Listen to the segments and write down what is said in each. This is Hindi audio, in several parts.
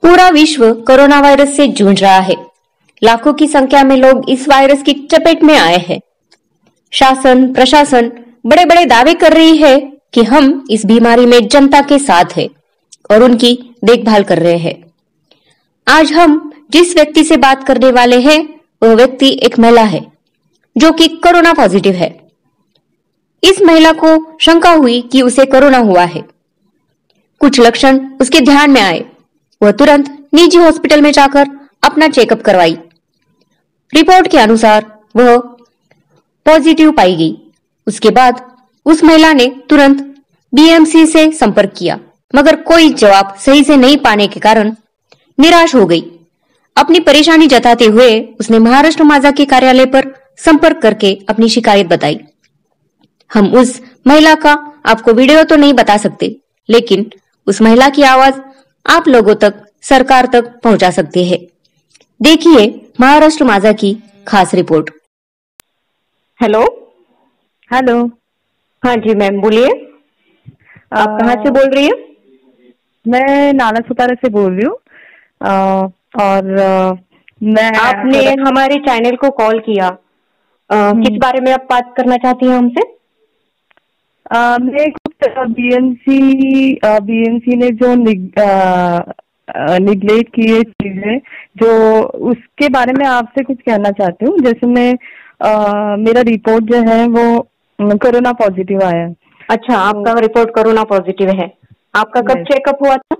पूरा विश्व कोरोना वायरस से जूझ रहा है। लाखों की संख्या में लोग इस वायरस की चपेट में आए हैं। शासन प्रशासन बड़े बड़े दावे कर रही है कि हम इस बीमारी में जनता के साथ हैं और उनकी देखभाल कर रहे हैं। आज हम जिस व्यक्ति से बात करने वाले हैं वह व्यक्ति एक महिला है जो कि कोरोना पॉजिटिव है। इस महिला को शंका हुई कि उसे कोरोना हुआ है। कुछ लक्षण उसके ध्यान में आए। वह तुरंत निजी हॉस्पिटल में जाकर अपना चेकअप करवाई। रिपोर्ट के अनुसार वह पॉजिटिव पाई गई। उसके बाद उस महिला ने तुरंत बीएमसी से संपर्क किया, मगर कोई जवाब सही से नहीं पाने के कारण निराश हो गई। अपनी परेशानी जताते हुए उसने महाराष्ट्र माझा के कार्यालय पर संपर्क करके अपनी शिकायत बताई। हम उस महिला का आपको वीडियो तो नहीं बता सकते, लेकिन उस महिला की आवाज आप लोगों तक, सरकार तक पहुंचा सकते हैं। देखिए महाराष्ट्र माझा की खास रिपोर्ट। हेलो। हेलो। हाँ जी मैम, बोलिए। आप कहाँ से बोल रही हैं? मैं नाला सुपारा से बोल रही हूँ। आपने हमारे चैनल को कॉल किया, किस बारे में आप बात करना चाहती हैं हमसे? मैं कुछ बीएमसी ने जो निगलेक्ट किए चीजें, जो उसके बारे में आपसे कुछ कहना चाहती हूँ। जैसे मेरा रिपोर्ट जो है वो कोरोना पॉजिटिव आया है। अच्छा, आपका रिपोर्ट कोरोना पॉजिटिव है। आपका कब चेकअप हुआ था?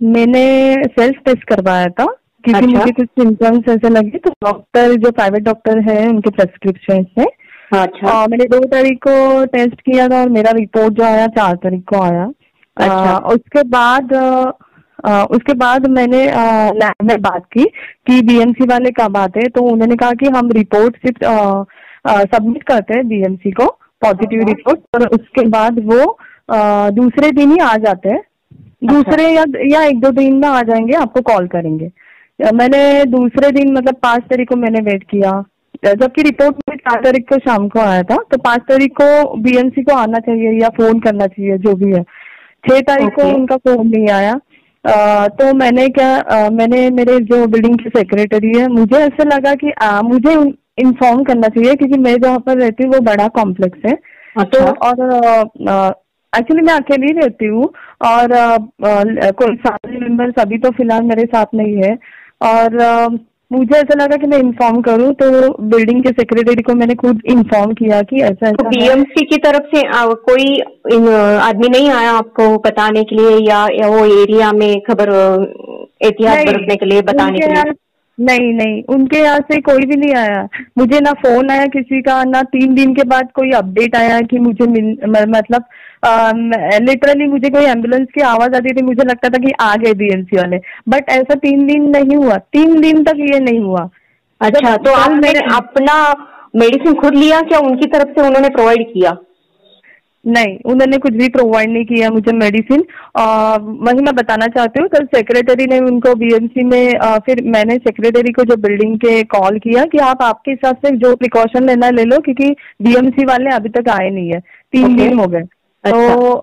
मैंने सेल्फ टेस्ट करवाया था क्योंकि मुझे कुछ सिम्टम्स ऐसे लगे, तो डॉक्टर जो प्राइवेट डॉक्टर है उनके प्रेस्क्रिप्शन से मैंने 2 तारीख को टेस्ट किया था और मेरा रिपोर्ट जो आया 4 तारीख को आया। उसके बाद मैंने लैब में बात की कि बीएमसी वाले कब आते हैं, तो उन्होंने कहा कि हम रिपोर्ट सिर्फ सबमिट करते हैं बीएमसी को, पॉजिटिव रिपोर्ट, और उसके बाद वो दूसरे दिन ही आ जाते हैं। दूसरे या 1-2 दिन में आ जाएंगे, आपको कॉल करेंगे। मैंने दूसरे दिन मतलब 5 तारीख को मैंने वेट किया, जबकि रिपोर्ट में 4 तारीख को शाम को आया था। तो 5 तारीख को बीएमसी को आना चाहिए या फोन करना चाहिए, जो भी है। 6 तारीख को उनका फोन नहीं आया। तो मैंने मेरे जो बिल्डिंग की सेक्रेटरी है, मुझे ऐसा लगा कि मुझे इन्फॉर्म करना चाहिए क्योंकि मैं जहाँ पर रहती हूँ वो बड़ा कॉम्प्लेक्स है। तो और एक्चुअली मैं अकेली रहती हूँ और कोई फैमिली मेंबर्स अभी तो फिलहाल मेरे साथ नहीं है। और मुझे ऐसा लगा कि मैं इन्फॉर्म करूं, तो बिल्डिंग के सेक्रेटरी को मैंने खुद इन्फॉर्म किया कि ऐसा तो बीएमसी की तरफ से कोई आदमी नहीं आया आपको बताने के लिए या वो एरिया में खबर एहतियात बरतने के लिए बताने के लिए? नहीं, उनके यहाँ से कोई भी नहीं आया। मुझे ना फोन आया किसी का, ना 3 दिन के बाद कोई अपडेट आया कि मुझे मतलब लिटरली मुझे कोई एम्बुलेंस की आवाज आती थी, मुझे लगता था कि आ गए बीएमसी वाले, बट ऐसा 3 दिन नहीं हुआ। 3 दिन तक ये नहीं हुआ। अच्छा, तो आपने अपना मेडिसिन खुद लिया क्या उनकी तरफ से उन्होंने प्रोवाइड किया? नहीं, उन्होंने कुछ भी प्रोवाइड नहीं किया मुझे मेडिसिन। वही मैं बताना चाहती हूँ, कल सेक्रेटरी ने उनको बीएमसी में फिर मैंने सेक्रेटरी को जो बिल्डिंग के कॉल किया कि आप आपके हिसाब से जो प्रिकॉशन लेना ले लो, क्योंकि बीएमसी वाले अभी तक आए नहीं है, 3 दिन हो गए। तो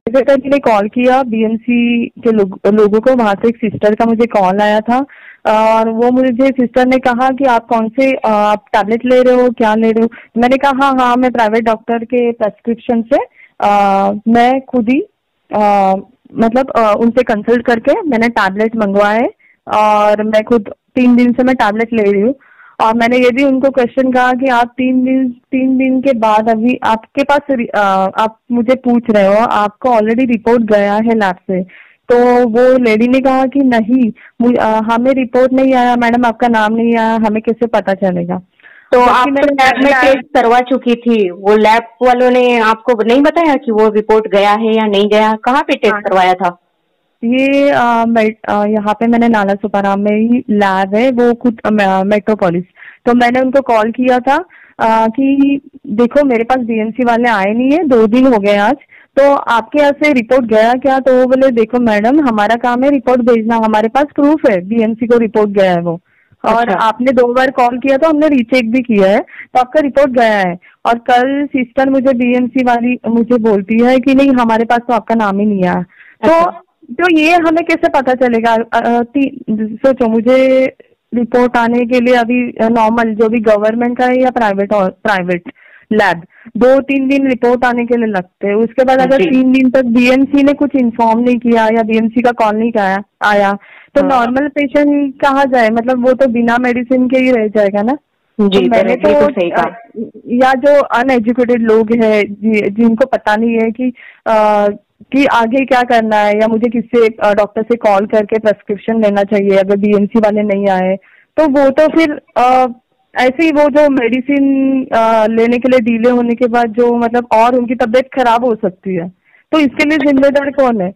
सेक्रेटरी ने कॉल किया बीएमसी के लोगों को। वहां से एक सिस्टर का मुझे कॉल आया था और वो मुझे सिस्टर ने कहा कि आप कौन से आप टैबलेट ले रहे हो, क्या ले रहे हो? मैंने कहा हाँ, मैं प्राइवेट डॉक्टर के प्रेस्क्रिप्शन से मैं खुद ही मतलब उनसे कंसल्ट करके मैंने टैबलेट मंगवाए और मैं खुद 3 दिन से मैं टैबलेट ले रही हूँ। और मैंने ये भी उनको क्वेश्चन कहा कि आप 3 दिन के बाद अभी आपके पास आप मुझे पूछ रहे हो, आपको ऑलरेडी रिपोर्ट गया है लैब से? तो वो लेडी ने कहा कि नहीं, हमें रिपोर्ट नहीं आया मैडम, आपका नाम नहीं आया, हमें कैसे पता चलेगा? तो आप तो लैब में टेस्ट करवा चुकी थी, वो लैब वालों ने आपको नहीं बताया कि वो रिपोर्ट गया है या नहीं गया? कहाँ पे टेस्ट करवाया था? ये यहाँ पे मैंने नाला सुपारा में ही लैब है, वो खुद मेट्रोपोलिस। तो मैंने उनको कॉल किया था कि देखो मेरे पास बीएमसी वाले आए नहीं है, 2 दिन हो गए आज, तो आपके यहाँ से रिपोर्ट गया क्या? तो वो बोले देखो मैडम, हमारा काम है रिपोर्ट भेजना, हमारे पास प्रूफ है बीएमसी को रिपोर्ट गया है वो। और आपने 2 बार कॉल किया तो हमने रीचेक भी किया है, तो आपका रिपोर्ट गया है। और कल सिस्टर मुझे बीएमसी वाली मुझे बोलती है कि नहीं, हमारे पास तो आपका नाम ही नहीं आया। तो तो ये हमें कैसे पता चलेगा? सोचो, मुझे रिपोर्ट आने के लिए अभी नॉर्मल जो भी गवर्नमेंट का है या प्राइवेट लैब 2-3 दिन रिपोर्ट आने के लिए लगते हैं। उसके बाद अगर 3 दिन तक बीएमसी ने कुछ इन्फॉर्म नहीं किया या बीएमसी का कॉल नहीं आया तो नॉर्मल पेशेंट कहाँ जाए? मतलब वो तो बिना मेडिसिन के ही रह जाएगा ना। जी, तो मैंने तो सही कहा। या जो अनएजुकेटेड लोग हैं जिनको पता नहीं है कि आगे क्या करना है या मुझे किससे डॉक्टर से कॉल करके प्रेस्क्रिप्शन लेना चाहिए अगर बीएमसी वाले नहीं आए, तो वो तो फिर ऐसे ही वो जो मेडिसिन लेने के लिए डिले होने के बाद जो मतलब और उनकी तबीयत खराब हो सकती है, तो इसके लिए जिम्मेदार कौन है?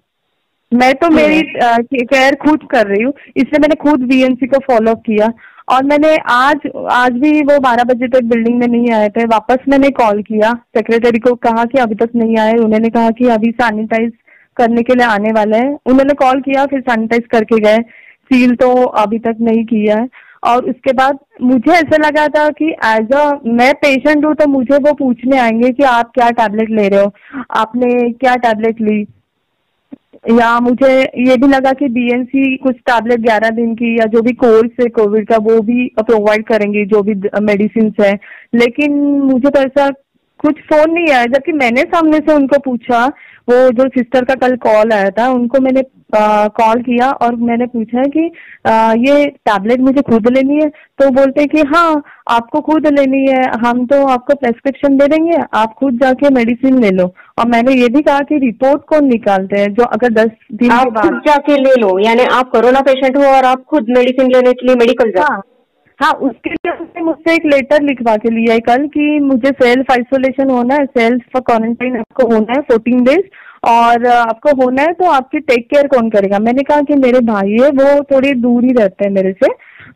मैं तो मेरी केयर खुद कर रही हूँ, इसलिए मैंने खुद बीएमसी को फॉलो किया। और मैंने आज भी वो 12 बजे तक बिल्डिंग में नहीं आए थे, वापस मैंने कॉल किया, सेक्रेटरी को कहा कि अभी तक नहीं आए। उन्होंने कहा कि अभी सैनिटाइज करने के लिए आने वाले हैं। उन्होंने कॉल किया, फिर सैनिटाइज करके गए, सील तो अभी तक नहीं किया है। और उसके बाद मुझे ऐसा लगा था कि मैं पेशेंट हूँ तो मुझे वो पूछने आएंगे कि आप क्या टैबलेट ले रहे हो, आपने क्या टैबलेट ली, या मुझे ये भी लगा कि बीएमसी कुछ टैबलेट 11 दिन की या जो भी कोर्स है कोविड का वो भी प्रोवाइड करेंगी, जो भी मेडिसिन है। लेकिन मुझे तो ऐसा कुछ फोन नहीं आया, जबकि मैंने सामने से उनको पूछा, वो जो सिस्टर का कल कॉल आया था उनको मैंने कॉल किया और मैंने पूछा कि ये टैबलेट मुझे खुद लेनी है? तो बोलते कि हाँ आपको खुद लेनी है, हम तो आपको प्रेस्क्रिप्शन दे देंगे, आप खुद जाके मेडिसिन ले लो। और मैंने ये भी कहा कि रिपोर्ट कौन निकालते हैं जो अगर 10 दिन के बाद खुद जाके ले लो, यानी आप कोरोना पेशेंट हो और आप खुद मेडिसिन लेने के लिए मेडिकल जाओ। हाँ, उसके लिए उसने मुझसे एक लेटर लिखवा के लिया है कल कि मुझे सेल्फ आइसोलेशन होना है, सेल्फ क्वारंटाइन आपको होना है 14 डेज, और आपको होना है तो आपकी टेक केयर कौन करेगा? मैंने कहा कि मेरे भाई है, वो थोड़ी दूर ही रहते हैं मेरे से,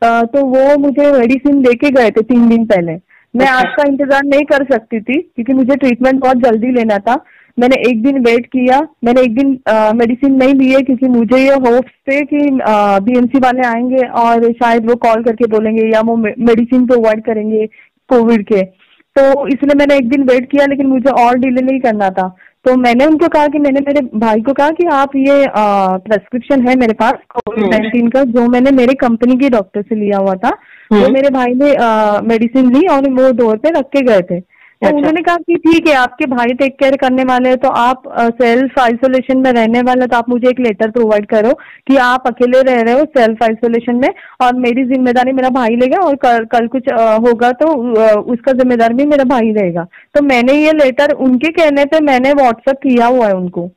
तो वो मुझे मेडिसिन देके गए थे 3 दिन पहले। मैं आपका इंतजार नहीं कर सकती थी क्योंकि मुझे ट्रीटमेंट बहुत जल्दी लेना था। मैंने एक दिन वेट किया, मैंने एक दिन मेडिसिन नहीं लिए क्योंकि मुझे ये होप्स थे कि बीएमसी वाले आएंगे और शायद वो कॉल करके बोलेंगे या वो मेडिसिन प्रोवाइड करेंगे कोविड के, तो इसलिए मैंने एक दिन वेट किया। लेकिन मुझे और डिले नहीं करना था, तो मैंने उनको कहा कि मैंने मेरे भाई को कहा कि आप ये प्रेस्क्रिप्शन है मेरे पास कोविड-19 का, जो मैंने मेरे कंपनी के डॉक्टर से लिया हुआ था, तो मेरे भाई ने मेडिसिन ली और वो डोर पे रख के गए थे। तो उन्होंने कहा कि ठीक है, आपके भाई टेक केयर करने वाले हैं तो आप सेल्फ आइसोलेशन में रहने वाले, तो आप मुझे एक लेटर प्रोवाइड करो कि आप अकेले रह रहे हो सेल्फ आइसोलेशन में और मेरी जिम्मेदारी मेरा भाई लेगा, और कल कुछ होगा तो उसका जिम्मेदार भी मेरा भाई रहेगा। तो मैंने ये लेटर उनके कहने पे मैंने व्हाट्सएप किया हुआ है उनको।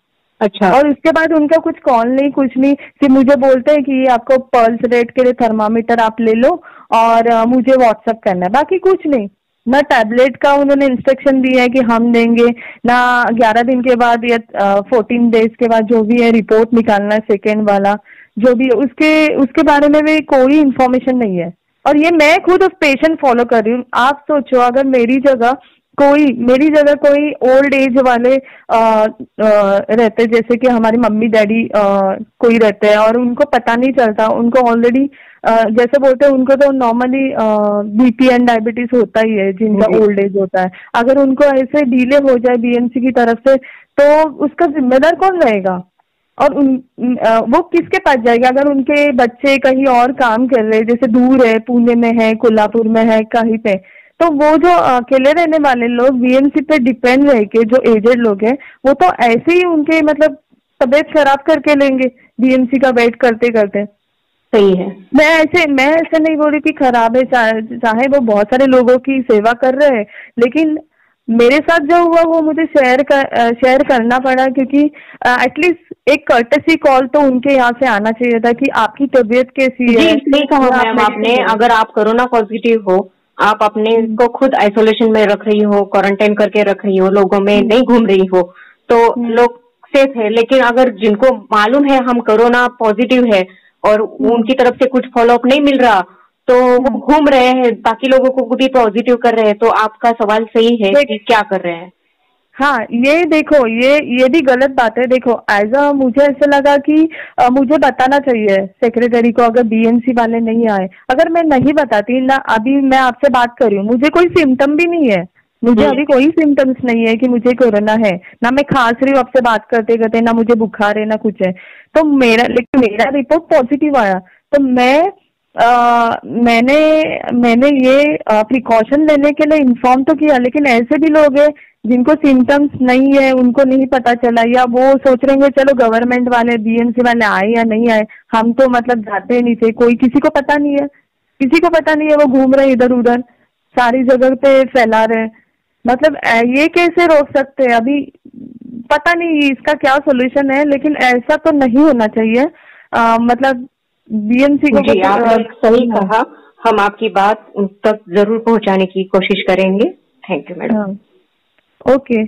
अच्छा। और उसके बाद उनका कुछ कॉल नहीं, कुछ नहीं, सिर्फ मुझे बोलते हैं कि आपको पल्स रेट के लिए थर्मामीटर आप ले लो और मुझे व्हाट्सएप करना है, बाकी कुछ नहीं। ना टैबलेट का उन्होंने इंस्ट्रक्शन दिया है कि हम देंगे, ना 11 दिन के बाद या 14 डेज के बाद जो भी है रिपोर्ट निकालना है सेकेंड वाला जो भी है, उसके बारे में भी कोई इन्फॉर्मेशन नहीं है। और ये मैं खुद उस पेशेंट फॉलो कर रही हूँ। आप सोचो अगर मेरी जगह कोई ओल्ड एज वाले रहते, जैसे कि हमारी मम्मी डैडी कोई रहते हैं और उनको पता नहीं चलता, उनको ऑलरेडी जैसे बोलते हैं उनको तो नॉर्मली बीपी एंड डायबिटीज होता ही है जिनका ओल्ड एज होता है, अगर उनको ऐसे डिले हो जाए बीएमसी की तरफ से तो उसका जिम्मेदार कौन रहेगा? और वो किसके पास जाएगा? अगर उनके बच्चे कहीं और काम कर रहे हैं, जैसे दूर है, पुणे में है, कोल्हापुर में है, कहीं पे, तो वो जो अकेले रहने वाले लोग बीएमसी पे डिपेंड रह के जो एजेड लोग हैं वो तो ऐसे ही उनके मतलब तबीयत खराब करके लेंगे बीएमसी का वेट करते करते। सही है। मैं ऐसे नहीं बोल रही कि खराब है, चाहे वो बहुत सारे लोगों की सेवा कर रहे हैं, लेकिन मेरे साथ जो हुआ वो मुझे शेयर करना पड़ा क्योंकि एटलीस्ट एक कर्टेसी कॉल तो उनके यहाँ से आना चाहिए था कि आपकी तबीयत कैसी है। जी, सही कहा मैम आपने। अगर आप कोरोना पॉजिटिव हो, आप अपने को खुद आइसोलेशन में रख रही हो, क्वारंटाइन करके रख रही हो, लोगों में नहीं घूम रही हो, तो लोग सेफ है। लेकिन अगर जिनको मालूम है हम कोरोना पॉजिटिव है और उनकी तरफ से कुछ फॉलोअप नहीं मिल रहा तो वो घूम रहे हैं, बाकी लोगों को भी पॉजिटिव कर रहे हैं, तो आपका सवाल सही है कि क्या कर रहे हैं। हाँ, ये देखो, ये भी गलत बात है। देखो मुझे ऐसा लगा कि मुझे बताना चाहिए सेक्रेटरी को अगर बीएमसी वाले नहीं आए। अगर मैं नहीं बताती ना, अभी मैं आपसे बात कर रही हूँ, मुझे कोई सिम्टम भी नहीं है, मुझे अभी कोई सिम्टम्स नहीं है कि मुझे कोरोना है, ना मैं खांस रही हूँ आपसे बात करते करते, ना मुझे बुखार है ना कुछ है। तो लेकिन मेरा रिपोर्ट पॉजिटिव आया, तो मैंने ये प्रिकॉशन लेने के लिए इन्फॉर्म तो किया, लेकिन ऐसे भी लोग हैं जिनको सिम्टम्स नहीं है, उनको नहीं पता चला, या वो सोच रहे हैं चलो गवर्नमेंट वाले बीएमसी वाले आए या नहीं आए, हम तो मतलब जाते नहीं थे, कोई किसी को पता नहीं है, वो घूम रहे इधर उधर सारी जगह पे फैला रहे। मतलब ये कैसे रोक सकते हैं? अभी पता नहीं इसका क्या सोल्यूशन है, लेकिन ऐसा तो नहीं होना चाहिए। मतलब बीएमसी को जी, आपने सही कहा, हम आपकी बात तक जरूर पहुंचाने की कोशिश करेंगे। Thank you madam. ओके।